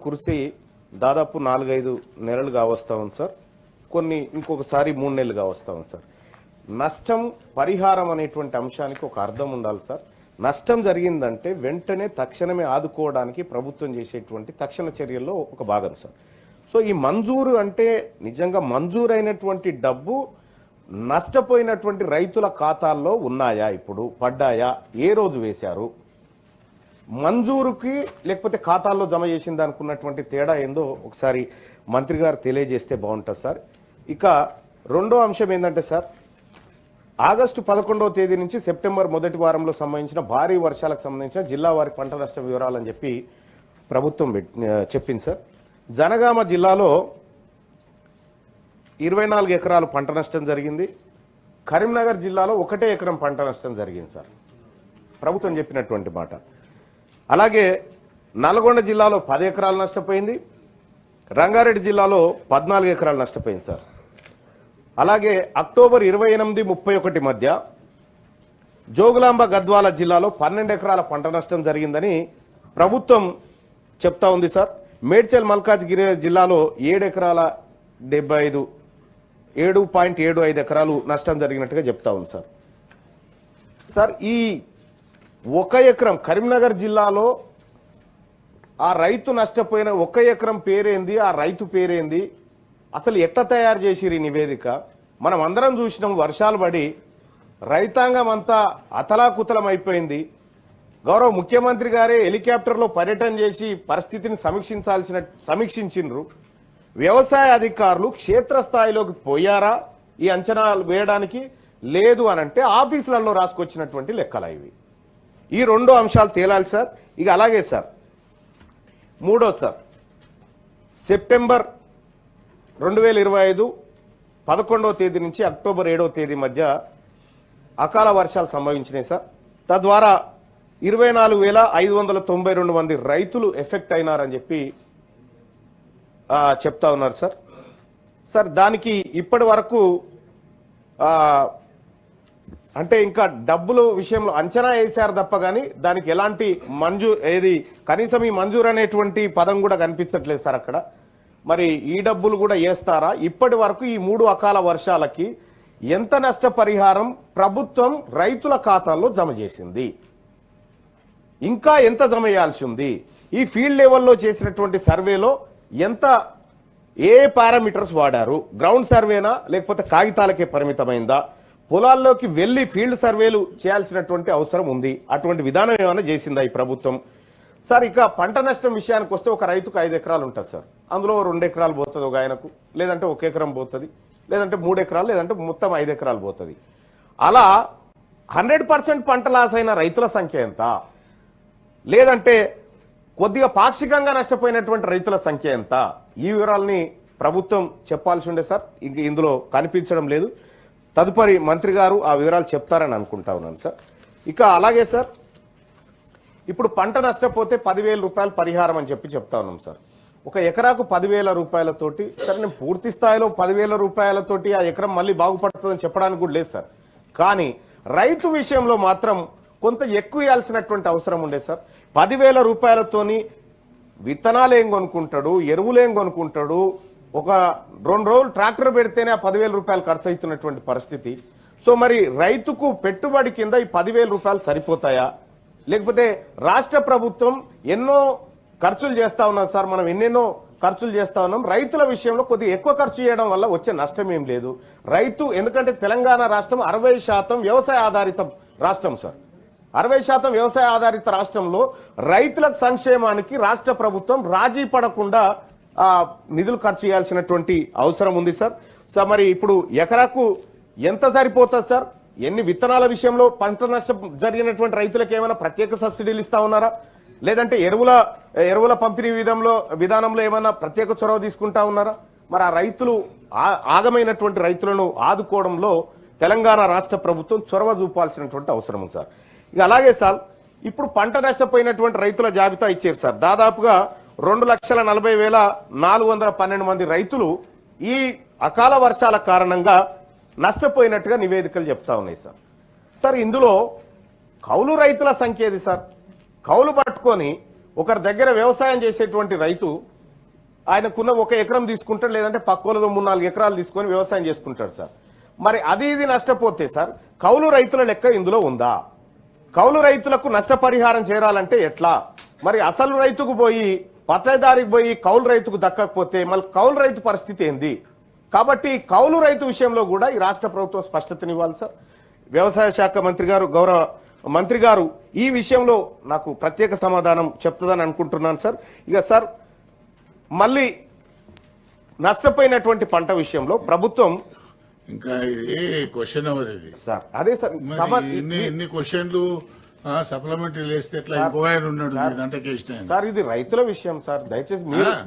కురిసి దాదాపు 4-5 నెలలుగా వస్తా ఉంది సార్. కొన్ని ఇంకొకసారి 3 నెలలుగా వస్తా ఉంది సార్. నష్టం పరిహారం అనేటువంటి అంశానికి ఒక అర్థం ఉండాలి సార్. నష్టం జరిగిందంటే వెంటనే తక్షణమే ఆదుకోవడానికి ప్రభుత్వం చేసేటువంటి తక్షణ చర్యల్లో ఒక భాగం సార్. సో ఈ మంజూరు అంటే నిజంగా మంజూరైనటువంటి డబ్బు నష్టపోయినటువంటి రైతుల ఖాతాల్లో ఉన్నాయా, ఇప్పుడు పడ్డాయా, ఏ రోజు వేశారు, మంజూరుకి లేకపోతే ఖాతాల్లో జమ చేసింది అనుకున్నటువంటి తేడా ఏందో ఒకసారి మంత్రి గారు తెలియజేస్తే బాగుంటుంది సార్. ఇక రెండో అంశం ఏంటంటే సార్, ఆగస్టు 11వ తేదీ నుంచి సెప్టెంబర్ మొదటి వారంలో సంబంధించిన భారీ వర్షాలకు సంబంధించిన జిల్లా వారి పంట నష్ట వివరాలని చెప్పి ప్రభుత్వం చెప్పింది సార్. జనగామ జిల్లాలో 24 ఎకరాలు పంట నష్టం జరిగింది. కరీంనగర్ జిల్లాలో 1 ఎకరం పంట నష్టం జరిగింది సార్, ప్రభుత్వం చెప్పినటువంటి మాట. అలాగే నల్గొండ జిల్లాలో 10 ఎకరాలు నష్టపోయింది. రంగారెడ్డి జిల్లాలో 14 ఎకరాలు నష్టపోయింది సార్. అలాగే అక్టోబర్ 28-31 మధ్య జోగులాంబ గద్వాల జిల్లాలో 12 ఎకరాల పంట నష్టం జరిగిందని ప్రభుత్వం చెప్తా ఉంది సార్. మేడ్చల్ మల్కాజ్గిరి జిల్లాలో 7.75 ఎకరాలు నష్టం జరిగినట్టుగా చెప్తా ఉంది సార్. సార్ ఈ 1 ఎకరం కరీంనగర్ జిల్లాలో ఆ రైతు నష్టపోయిన 1 ఎకరం పేరేంది, ఆ రైతు పేరేంది, అసలు ఎట్లా తయారు చేసిరు ఈ నివేదిక? మనం అందరం చూసినాం, వర్షాలు పడి రైతాంగం అంతా అతలాకుతలం అయిపోయింది. గౌరవ ముఖ్యమంత్రి గారే హెలికాప్టర్లో పర్యటన చేసి పరిస్థితిని సమీక్షించిండ్రు. వ్యవసాయ అధికారులు క్షేత్రస్థాయిలోకి పోయారా ఈ అంచనాలు వేయడానికి? లేదు అనంటే ఆఫీసులలో రాసుకొచ్చినటువంటి లెక్కలు ఇవి. ఈ 2 అంశాలు తేలాలి సార్. ఇక అలాగే సార్ మూడో సార్, సెప్టెంబర్ 2025 11వ తేదీ నుంచి అక్టోబర్ 7వ తేదీ మధ్య అకాల వర్షాలు సంభవించినాయి సార్. తద్వారా 24,592 మంది రైతులు ఎఫెక్ట్ అయినారని చెప్పి చెప్తా ఉన్నారు సార్. సార్ దానికి ఇప్పటి వరకు అంటే ఇంకా డబ్బులు విషయంలో అంచనా వేశారు తప్ప కానీ దానికి ఎలాంటి కనీసం ఈ మంజూరు అనేటువంటి పదం కూడా కనిపించట్లేదు సార్ అక్కడ. మరి ఈ డబ్బులు కూడా వేస్తారా? ఇప్పటి వరకు ఈ 3 అకాల వర్షాలకి ఎంత నష్టపరిహారం ప్రభుత్వం రైతుల ఖాతాల్లో జమ చేసింది, ఇంకా ఎంత జమ చేయాల్సి ఉంది? ఈ ఫీల్డ్ లెవెల్లో చేసినటువంటి సర్వేలో ఏ పారామీటర్స్ వాడారు? గ్రౌండ్ సర్వేనా లేకపోతే కాగితాలకే పరిమితమైందా? పొలాల్లోకి వెళ్లి ఫీల్డ్ సర్వేలు చేయాల్సినటువంటి అవసరం ఉంది. అటువంటి విధానం ఏమైనా చేసిందా ఈ ప్రభుత్వం? సార్ ఇక పంట నష్టం విషయానికి వస్తే ఒక రైతుకు 5 ఎకరాలు ఉంటుంది సార్. అందులో 2 ఎకరాలు పోతుంది ఒక ఆయనకు, లేదంటే 1 ఎకరం పోతుంది, లేదంటే 3 ఎకరాలు, లేదంటే మొత్తం 5 ఎకరాలు పోతుంది. అలా 100% పంట లాస్ అయిన రైతుల సంఖ్య ఎంత? లేదంటే కొద్దిగా పాక్షికంగా నష్టపోయినటువంటి రైతుల సంఖ్య ఎంత? ఈ వివరాలని ప్రభుత్వం చెప్పాల్సి ఉండే సార్. ఇందులో కనిపించడం లేదు. తదుపరి మంత్రి గారు ఆ వివరాలు చెప్తారని అనుకుంటా ఉన్నాను సార్. ఇక అలాగే సార్ ఇప్పుడు పంట నష్టపోతే 10,000 రూపాయలు పరిహారం అని చెప్తా ఉన్నాం సార్. ఒక ఎకరాకు 10,000 రూపాయలతోటి సరే, నేను పూర్తి స్థాయిలో 10,000 రూపాయలతోటి ఆ ఎకరం మళ్ళీ బాగుపడుతుందని చెప్పడానికి కూడా లేదు సార్. కానీ రైతు విషయంలో మాత్రం కొంత ఎక్కువ ఇవ్వాల్సినటువంటి అవసరం ఉండే సార్. 10,000 రూపాయలతోని విత్తనాలు ఏం కొనుక్కుంటాడు, ఎరువులు ఏం కొనుక్కుంటాడు? ఒక 2 రోజులు ట్రాక్టర్ పెడితేనే ఆ 10,000 రూపాయలు ఖర్చు అవుతున్నటువంటి పరిస్థితి. సో మరి రైతుకు పెట్టుబడి కింద ఈ 10,000 రూపాయలు సరిపోతాయా? లేకపోతే రాష్ట్ర ప్రభుత్వం ఎన్నో ఖర్చులు చేస్తా ఉన్నారు సార్, మనం ఎన్నెన్నో ఖర్చులు చేస్తా ఉన్నాం. రైతుల విషయంలో కొద్దిగా ఎక్కువ ఖర్చు చేయడం వల్ల వచ్చే నష్టం ఏం లేదు. రైతు ఎందుకంటే తెలంగాణ రాష్ట్రం 60% వ్యవసాయ ఆధారిత రాష్ట్రం సార్. 60% వ్యవసాయ ఆధారిత రాష్ట్రంలో రైతుల సంక్షేమానికి రాష్ట్ర ప్రభుత్వం రాజీ పడకుండా నిధులు ఖర్చు చేయాల్సినటువంటి అవసరం ఉంది సార్. సో మరి ఇప్పుడు ఎకరాకు ఎంత సరిపోతుంది సార్? ఎన్ని విత్తనాల విషయంలో పంట నష్టం జరిగినటువంటి రైతులకు ఏమైనా ప్రత్యేక సబ్సిడీలు ఇస్తా ఉన్నారా? లేదంటే ఎరువుల పంపిణీ విధానంలో ఏమైనా ప్రత్యేక చొరవ తీసుకుంటా ఉన్నారా? మరి ఆ రైతులు ఆగమైనటువంటి రైతులను ఆదుకోవడంలో తెలంగాణ రాష్ట్ర ప్రభుత్వం చొరవ చూపాల్సినటువంటి అవసరం ఉంది సార్. ఇక అలాగే సార్ ఇప్పుడు పంట నష్టపోయినటువంటి రైతుల జాబితా ఇచ్చారు సార్. దాదాపుగా 2,40,412 మంది రైతులు ఈ అకాల వర్షాల కారణంగా నష్టపోయినట్టుగా నివేదికలు చెప్తా ఉన్నాయి సార్. సార్ ఇందులో కౌలు రైతుల సంఖ్య ఏది సార్? కౌలు పట్టుకొని ఒకరి దగ్గర వ్యవసాయం చేసేటువంటి రైతు ఆయనకున్న 1 ఎకరం తీసుకుంటాడు, లేదంటే పక్కోలదో 3-4 ఎకరాలు తీసుకొని వ్యవసాయం చేసుకుంటాడు సార్. మరి అది ఇది నష్టపోతే సార్ కౌలు రైతుల లెక్క ఇందులో ఉందా? కౌలు రైతులకు నష్టపరిహారం చేరాలంటే ఎట్లా? మరి అసలు రైతుకు పోయి పట్టదారికి పోయి కౌలు రైతుకు దక్కకపోతే మళ్ళీ కౌలు రైతు పరిస్థితి ఏంది? కాబట్టి కౌలు రైతు విషయంలో కూడా ఈ రాష్ట్ర ప్రభుత్వం స్పష్టతనివ్వాలి సార్. వ్యవసాయ శాఖ మంత్రి గారు, గౌరవ మంత్రి గారు ఈ విషయంలో నాకు ప్రత్యేక సమాధానం చెప్తుందని అనుకుంటున్నాను సార్. ఇక సార్ మళ్ళీ నష్టపోయినటువంటి పంట విషయంలో ప్రభుత్వం ఇంకా ఇది క్వశ్చన్ అవర్ ఇది సార్. అదే సార్ ఇన్ని క్వశ్చన్లు సప్లిమెంటరీ వేస్తే ఎట్లా? ఇంకో ఆయన ఉన్నాడు సార్, ఇది రైతుల విషయం సార్. దయచేసి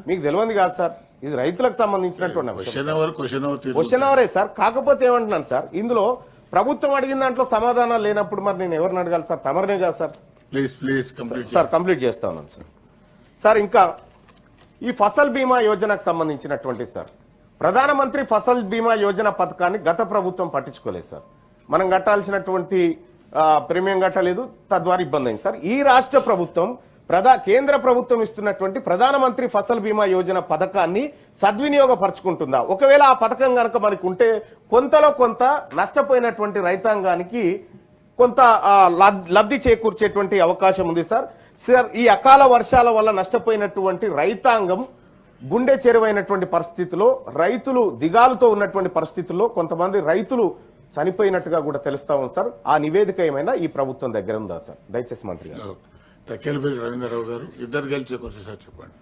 మీకు తెలియదు కాదు సార్, ఇది రైతులకు సంబంధించినటువంటి క్వశ్చన్ అవరే సార్. కాకపోతే ఏమంటున్నాను సార్, ఇందులో ప్రభుత్వం అడిగిన దాంట్లో సమాధానాలు లేనప్పుడు మరి నేను ఎవరిని అడగాలి సార్? తమరినే కాదు సార్. ప్లీజ్ సార్ కంప్లీట్ చేస్తా ఉన్నాను సార్. సార్ ఇంకా ఈ ఫసల్ బీమా యోజనకు సంబంధించినటువంటి సార్, ప్రధానమంత్రి ఫసల్ బీమా యోజన పథకాన్ని గత ప్రభుత్వం పట్టించుకోలేదు సార్. మనం కట్టాల్సినటువంటి ప్రీమియం కట్టలేదు, తద్వారా ఇబ్బంది అయింది సార్. ఈ రాష్ట్ర ప్రభుత్వం కేంద్ర ప్రభుత్వం ఇస్తున్నటువంటి ప్రధానమంత్రి ఫసల్ బీమా యోజన పథకాన్ని సద్వినియోగపరచుకుంటుందా? ఒకవేళ ఆ పథకం కనుక మనకు ఉంటే కొంతలో కొంత నష్టపోయినటువంటి రైతాంగానికి కొంత లబ్ధి చేకూర్చేటువంటి అవకాశం ఉంది సార్. సార్ ఈ అకాల వర్షాల వల్ల నష్టపోయినటువంటి రైతాంగం గుండె చెరువైనటువంటి పరిస్థితిలో, రైతులు దిగాలుతో ఉన్నటువంటి పరిస్థితుల్లో కొంతమంది రైతులు చనిపోయినట్టుగా కూడా తెలుస్తా ఉంది సార్. ఆ నివేదిక ఏమైనా ఈ ప్రభుత్వం దగ్గర ఉందా సార్? దయచేసి మంత్రి గారు. టక్కేలపల్లి రవీంద్రరావు గారు, ఇద్దరు కలిసి కొంచెం సార్ చెప్పండి.